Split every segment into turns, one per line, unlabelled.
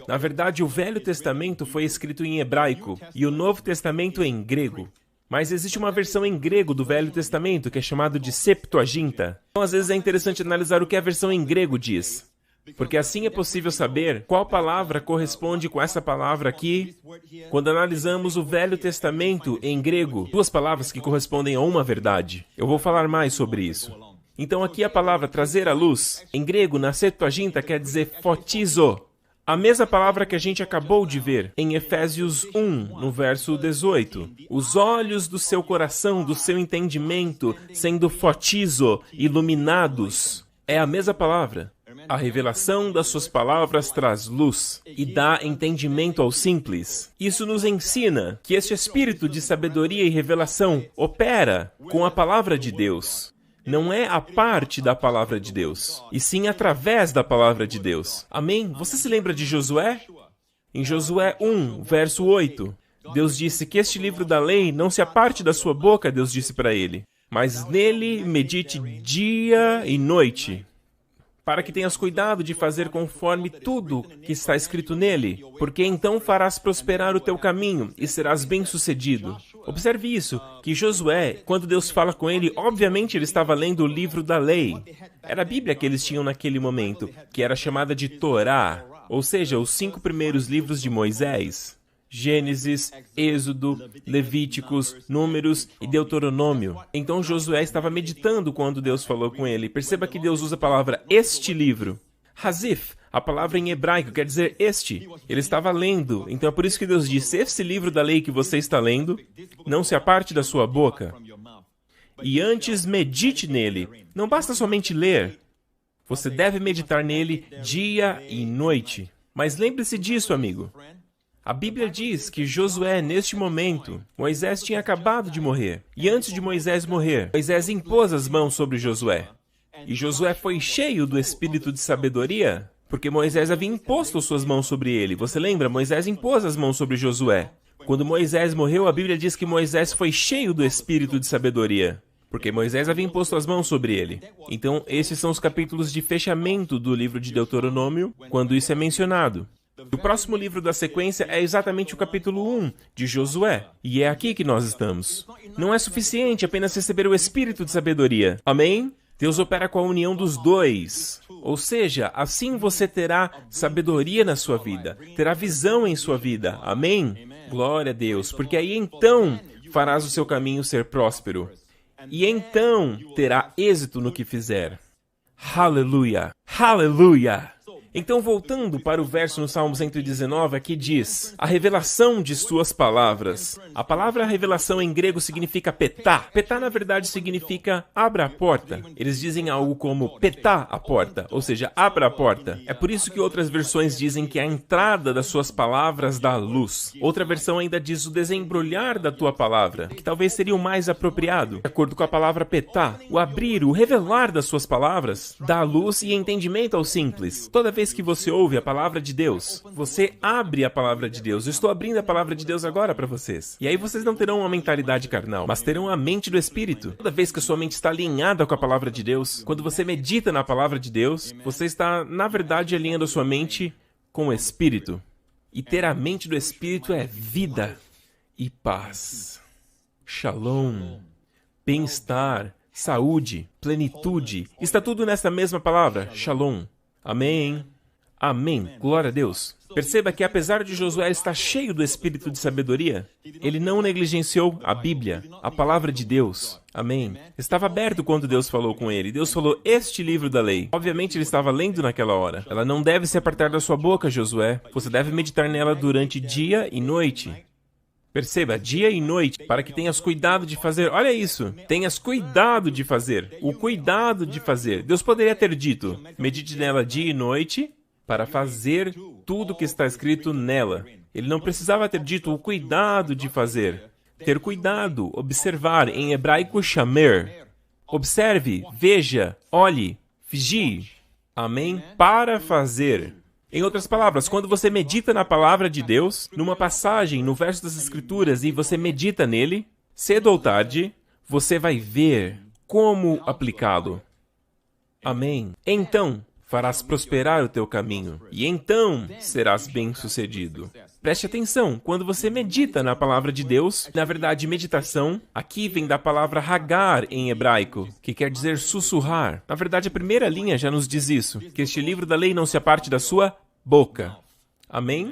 Na verdade, o Velho Testamento foi escrito em hebraico e o Novo Testamento em grego. Mas existe uma versão em grego do Velho Testamento que é chamada de Septuaginta. Então, às vezes é interessante analisar o que a versão em grego diz, porque assim é possível saber qual palavra corresponde com essa palavra aqui. Quando analisamos o Velho Testamento em grego, duas palavras que correspondem a uma verdade. Eu vou falar mais sobre isso. Então aqui a palavra trazer à luz, em grego, na Septuaginta, quer dizer fotizo. A mesma palavra que a gente acabou de ver em Efésios 1, no verso 18. Os olhos do seu coração, do seu entendimento, sendo fotizo, iluminados. É a mesma palavra. A revelação das suas palavras traz luz e dá entendimento ao simples. Isso nos ensina que este espírito de sabedoria e revelação opera com a palavra de Deus. Não é a parte da palavra de Deus, e sim através da palavra de Deus. Amém? Você se lembra de Josué? Em Josué 1, verso 8, Deus disse que este livro da lei não se aparte da sua boca, Deus disse para ele, mas nele medite dia e noite, para que tenhas cuidado de fazer conforme tudo que está escrito nele, porque então farás prosperar o teu caminho e serás bem-sucedido. Observe isso, que Josué, quando Deus fala com ele, obviamente ele estava lendo o livro da lei. Era a Bíblia que eles tinham naquele momento, que era chamada de Torá, ou seja, os 5 primeiros livros de Moisés. Gênesis, Êxodo, Levíticos, Números e Deuteronômio. Então Josué estava meditando quando Deus falou com ele. Perceba que Deus usa a palavra este livro. Hazif, a palavra em hebraico quer dizer este. Ele estava lendo. Então é por isso que Deus disse, esse livro da lei que você está lendo, não se aparte da sua boca. E antes medite nele. Não basta somente ler. Você deve meditar nele dia e noite. Mas lembre-se disso, amigo. A Bíblia diz que Josué, neste momento, Moisés tinha acabado de morrer. E antes de Moisés morrer, Moisés impôs as mãos sobre Josué. E Josué foi cheio do espírito de sabedoria, porque Moisés havia imposto suas mãos sobre ele. Você lembra? Moisés impôs as mãos sobre Josué. Quando Moisés morreu, a Bíblia diz que Moisés foi cheio do espírito de sabedoria, porque Moisés havia imposto as mãos sobre ele. Então, esses são os capítulos de fechamento do livro de Deuteronômio, quando isso é mencionado. O próximo livro da sequência é exatamente o capítulo 1 de Josué. E é aqui que nós estamos. Não é suficiente apenas receber o espírito de sabedoria. Amém? Deus opera com a união dos dois. Ou seja, assim você terá sabedoria na sua vida, terá visão em sua vida. Amém? Glória a Deus, porque aí então farás o seu caminho ser próspero. E então terá êxito no que fizer. Aleluia! Aleluia! Então, voltando para o verso no Salmo 119, aqui diz, a revelação de suas palavras. A palavra revelação em grego significa petá. Petá, na verdade, significa abra a porta. Eles dizem algo como petá a porta, ou seja, abra a porta. É por isso que outras versões dizem que a entrada das suas palavras dá luz. Outra versão ainda diz o desembrulhar da tua palavra, que talvez seria o mais apropriado. De acordo com a palavra petá, o abrir, o revelar das suas palavras, dá luz e entendimento ao simples. Toda vez que você ouve a palavra de Deus, você abre a palavra de Deus. Eu estou abrindo a palavra de Deus agora para vocês. E aí vocês não terão uma mentalidade carnal, mas terão a mente do Espírito. Toda vez que a sua mente está alinhada com a palavra de Deus, quando você medita na palavra de Deus, você está, na verdade, alinhando a sua mente com o Espírito. E ter a mente do Espírito é vida e paz. Shalom, bem-estar, saúde, plenitude. Está tudo nessa mesma palavra, shalom. Amém. Amém. Glória a Deus. Perceba que apesar de Josué estar cheio do espírito de sabedoria, ele não negligenciou a Bíblia, a palavra de Deus. Amém. Estava aberto quando Deus falou com ele. Deus falou, este livro da lei. Obviamente ele estava lendo naquela hora. Ela não deve se apartar da sua boca, Josué. Você deve meditar nela durante dia e noite. Perceba, dia e noite, para que tenhas cuidado de fazer. Olha isso, tenhas cuidado de fazer. O cuidado de fazer. Deus poderia ter dito, medite nela dia e noite, para fazer tudo o que está escrito nela. Ele não precisava ter dito o cuidado de fazer. Ter cuidado, observar, em hebraico, shamer. Observe, veja, olhe, vigie. Amém? Para fazer. Em outras palavras, quando você medita na palavra de Deus, numa passagem, no verso das Escrituras, e você medita nele, cedo ou tarde, você vai ver como aplicá-lo. Amém? Então, farás prosperar o teu caminho, e então serás bem-sucedido. Preste atenção, quando você medita na palavra de Deus, na verdade, meditação, aqui vem da palavra hagar em hebraico, que quer dizer sussurrar. Na verdade, a primeira linha já nos diz isso, que este livro da lei não se aparte da sua boca. Amém?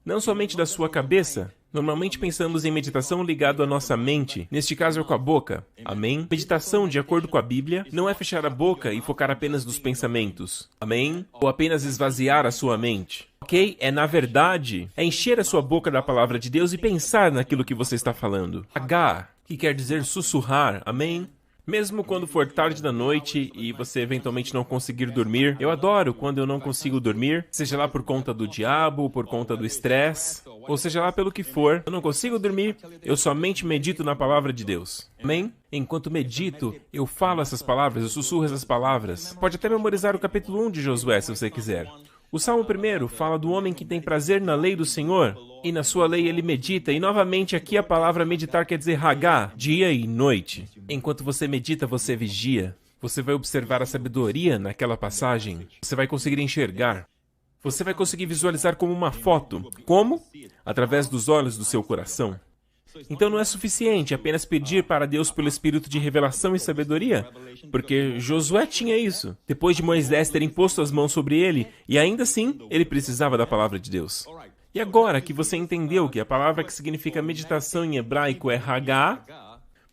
Não somente da sua cabeça. Normalmente pensamos em meditação ligado à nossa mente, neste caso é com a boca. Amém? Meditação, de acordo com a Bíblia, não é fechar a boca e focar apenas nos pensamentos. Amém? Ou apenas esvaziar a sua mente. Ok? Na verdade, é encher a sua boca da palavra de Deus e pensar naquilo que você está falando. Hagar, que quer dizer sussurrar. Amém? Mesmo quando for tarde da noite e você eventualmente não conseguir dormir, eu adoro quando eu não consigo dormir, seja lá por conta do diabo, por conta do estresse, ou seja lá pelo que for, eu não consigo dormir, eu somente medito na palavra de Deus. Amém? Enquanto medito, eu falo essas palavras, eu sussurro essas palavras. Pode até memorizar o capítulo 1 de Josué, se você quiser. O Salmo 1 fala do homem que tem prazer na lei do Senhor, e na sua lei ele medita, e novamente aqui a palavra meditar quer dizer hagar, dia e noite. Enquanto você medita, você vigia. Você vai observar a sabedoria naquela passagem. Você vai conseguir enxergar. Você vai conseguir visualizar como uma foto. Como? Através dos olhos do seu coração. Então não é suficiente apenas pedir para Deus pelo espírito de revelação e sabedoria, porque Josué tinha isso, depois de Moisés ter imposto as mãos sobre ele, e ainda assim, ele precisava da palavra de Deus. E agora que você entendeu que a palavra que significa meditação em hebraico é hagar,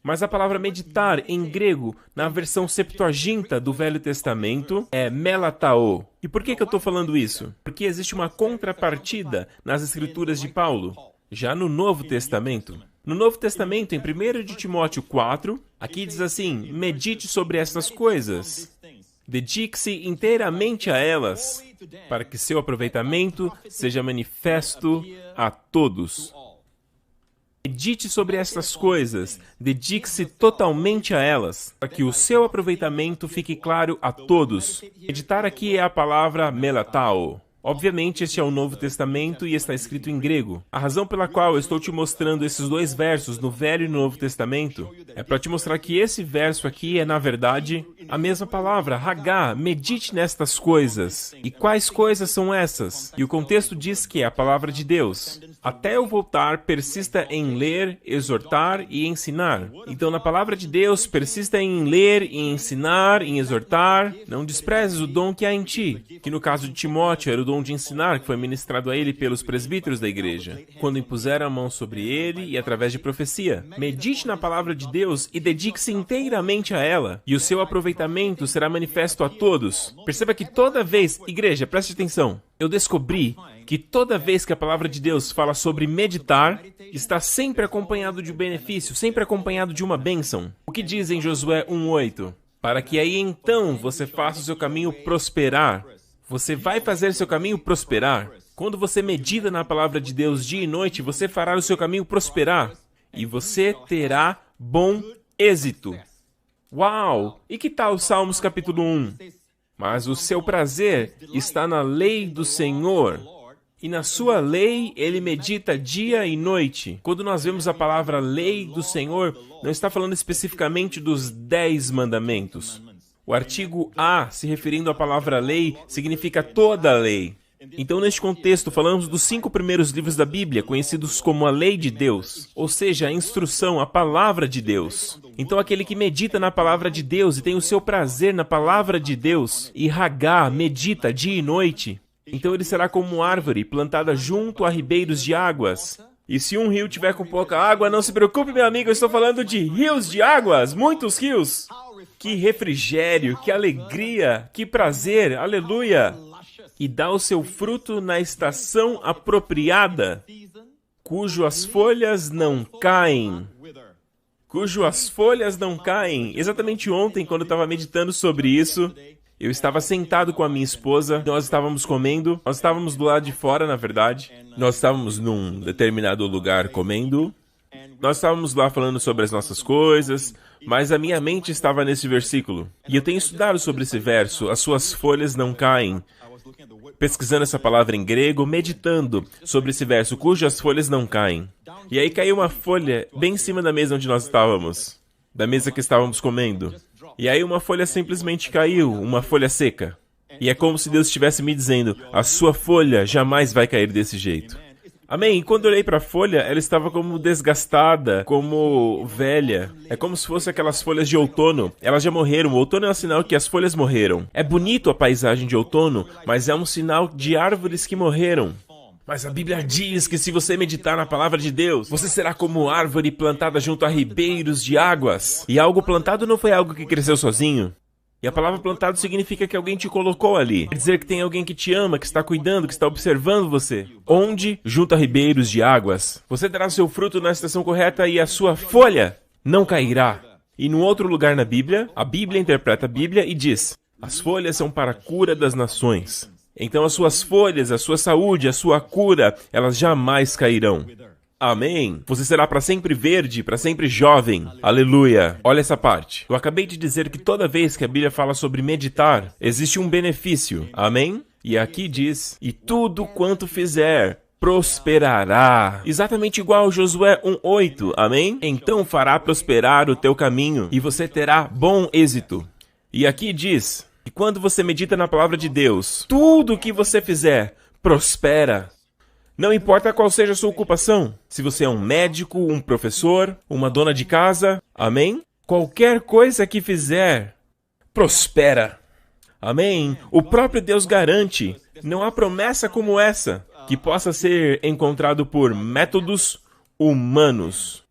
mas a palavra meditar em grego, na versão Septuaginta do Velho Testamento, é melatao. E por que eu estou falando isso? Porque existe uma contrapartida nas escrituras de Paulo, já no Novo Testamento. No Novo Testamento, em 1 de Timóteo 4, aqui diz assim, medite sobre essas coisas, dedique-se inteiramente a elas, para que seu aproveitamento seja manifesto a todos. Medite sobre essas coisas, dedique-se totalmente a elas, para que o seu aproveitamento fique claro a todos. Meditar aqui é a palavra melatao. Obviamente, este é o Novo Testamento e está escrito em grego. A razão pela qual eu estou te mostrando esses dois versos no Velho e Novo Testamento é para te mostrar que esse verso aqui é, na verdade, a mesma palavra, hagar, medite nestas coisas. E quais coisas são essas? E o contexto diz que é a palavra de Deus. Até eu voltar, persista em ler, exortar e ensinar. Então, na palavra de Deus, persista em ler, em ensinar, em exortar. Não desprezes o dom que há em ti, que no caso de Timóteo era o dom de ensinar que foi ministrado a ele pelos presbíteros da igreja, quando impuseram a mão sobre ele e através de profecia. Medite na palavra de Deus e dedique-se inteiramente a ela, e o seu aproveitamento será manifesto a todos. Perceba que toda vez, igreja, preste atenção, eu descobri que toda vez que a palavra de Deus fala sobre meditar, está sempre acompanhado de um benefício, sempre acompanhado de uma bênção. O que diz em Josué 1:8? Para que aí então você faça o seu caminho prosperar. Você vai fazer seu caminho prosperar. Quando você medita na palavra de Deus dia e noite, você fará o seu caminho prosperar. E você terá bom êxito. Uau! E que tal Salmos capítulo 1? Mas o seu prazer está na lei do Senhor. E na sua lei ele medita dia e noite. Quando nós vemos a palavra lei do Senhor, não está falando especificamente dos 10 mandamentos. O artigo A, se referindo à palavra lei, significa toda a lei. Então, neste contexto, falamos dos 5 primeiros livros da Bíblia, conhecidos como a lei de Deus, ou seja, a instrução, a palavra de Deus. Então, aquele que medita na palavra de Deus e tem o seu prazer na palavra de Deus, e hagar, medita dia e noite, então ele será como uma árvore plantada junto a ribeiros de águas. E se um rio tiver com pouca água, não se preocupe, meu amigo, eu estou falando de rios de águas, muitos rios. Que refrigério, que alegria, que prazer, aleluia! E dá o seu fruto na estação apropriada, cujo as folhas não caem. Cujo as folhas não caem. Exatamente ontem, quando eu estava meditando sobre isso, eu estava sentado com a minha esposa, nós estávamos comendo, nós estávamos do lado de fora, na verdade. Nós estávamos num determinado lugar comendo. Nós estávamos lá falando sobre as nossas coisas, mas a minha mente estava nesse versículo. E eu tenho estudado sobre esse verso, as suas folhas não caem. Pesquisando essa palavra em grego, meditando sobre esse verso, cujas folhas não caem. E aí caiu uma folha bem em cima da mesa onde nós estávamos, da mesa que estávamos comendo. E aí uma folha simplesmente caiu, uma folha seca. E é como se Deus estivesse me dizendo, a sua folha jamais vai cair desse jeito. Amém? E quando eu olhei para a folha, ela estava como desgastada, como velha. É como se fosse aquelas folhas de outono. Elas já morreram. O outono é um sinal que as folhas morreram. É bonito a paisagem de outono, mas é um sinal de árvores que morreram. Mas a Bíblia diz que se você meditar na palavra de Deus, você será como árvore plantada junto a ribeiros de águas. E algo plantado não foi algo que cresceu sozinho. E a palavra plantado significa que alguém te colocou ali. Quer dizer que tem alguém que te ama, que está cuidando, que está observando você. Onde? Junto a ribeiros de águas. Você terá seu fruto na estação correta e a sua folha não cairá. E num outro lugar na Bíblia, a Bíblia interpreta a Bíblia e diz: as folhas são para a cura das nações. Então as suas folhas, a sua saúde, a sua cura, elas jamais cairão. Amém. Você será para sempre verde, para sempre jovem. Aleluia. Olha essa parte. Eu acabei de dizer que toda vez que a Bíblia fala sobre meditar, existe um benefício. Amém? E aqui diz, e tudo quanto fizer, prosperará. Exatamente igual a Josué 1:8. Amém? Então fará prosperar o teu caminho e você terá bom êxito. E aqui diz que quando você medita na palavra de Deus, tudo o que você fizer, prospera. Não importa qual seja a sua ocupação, se você é um médico, um professor, uma dona de casa, amém? Qualquer coisa que fizer, prospera. Amém? O próprio Deus garante, não há promessa como essa, que possa ser encontrado por métodos humanos.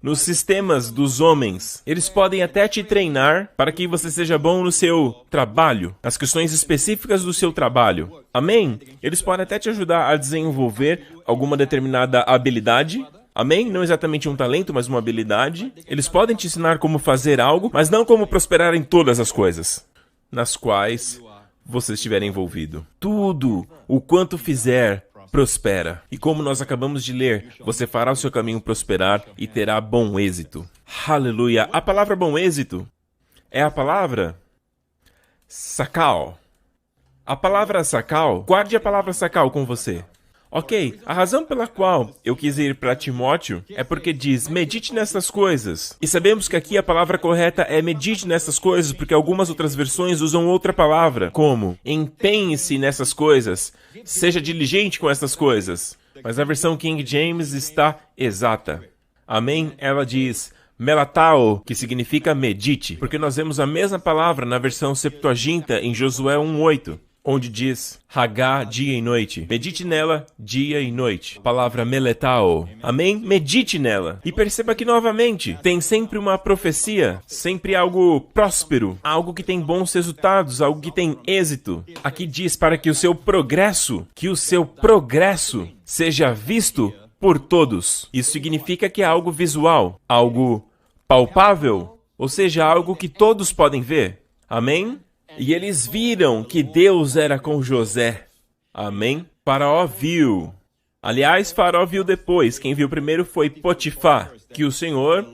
Nos sistemas dos homens, eles podem até te treinar para que você seja bom no seu trabalho, nas questões específicas do seu trabalho. Amém? Eles podem até te ajudar a desenvolver alguma determinada habilidade. Amém? Não exatamente um talento, mas uma habilidade. Eles podem te ensinar como fazer algo, mas não como prosperar em todas as coisas nas quais você estiver envolvido. Tudo o quanto fizer, prospera. E como nós acabamos de ler, você fará o seu caminho prosperar e terá bom êxito. Aleluia! A palavra bom êxito é a palavra sakal. A palavra sakal, guarde a palavra sakal com você. Ok, a razão pela qual eu quis ir para Timóteo é porque diz, medite nessas coisas. E sabemos que aqui a palavra correta é medite nessas coisas, porque algumas outras versões usam outra palavra, como empenhe-se nessas coisas, seja diligente com essas coisas. Mas a versão King James está exata. Amém? Ela diz melatao, que significa medite, porque nós vemos a mesma palavra na versão Septuaginta em Josué 1:8. Onde diz Hagá, dia e noite. Medite nela, dia e noite. Palavra meletao. Amém? Medite nela. E perceba que novamente, tem sempre uma profecia, sempre algo próspero, algo que tem bons resultados, algo que tem êxito. Aqui diz para que o seu progresso seja visto por todos. Isso significa que é algo visual, algo palpável, ou seja, algo que todos podem ver. Amém? E eles viram que Deus era com José. Amém? Faraó viu. Aliás, Faraó viu depois. Quem viu primeiro foi Potifar, que o Senhor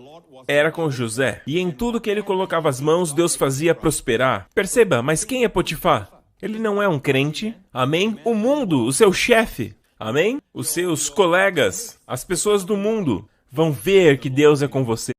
era com José. E em tudo que ele colocava as mãos, Deus fazia prosperar. Perceba, mas quem é Potifar? Ele não é um crente. Amém? O mundo, o seu chefe. Amém? Os seus colegas, as pessoas do mundo vão ver que Deus é com você.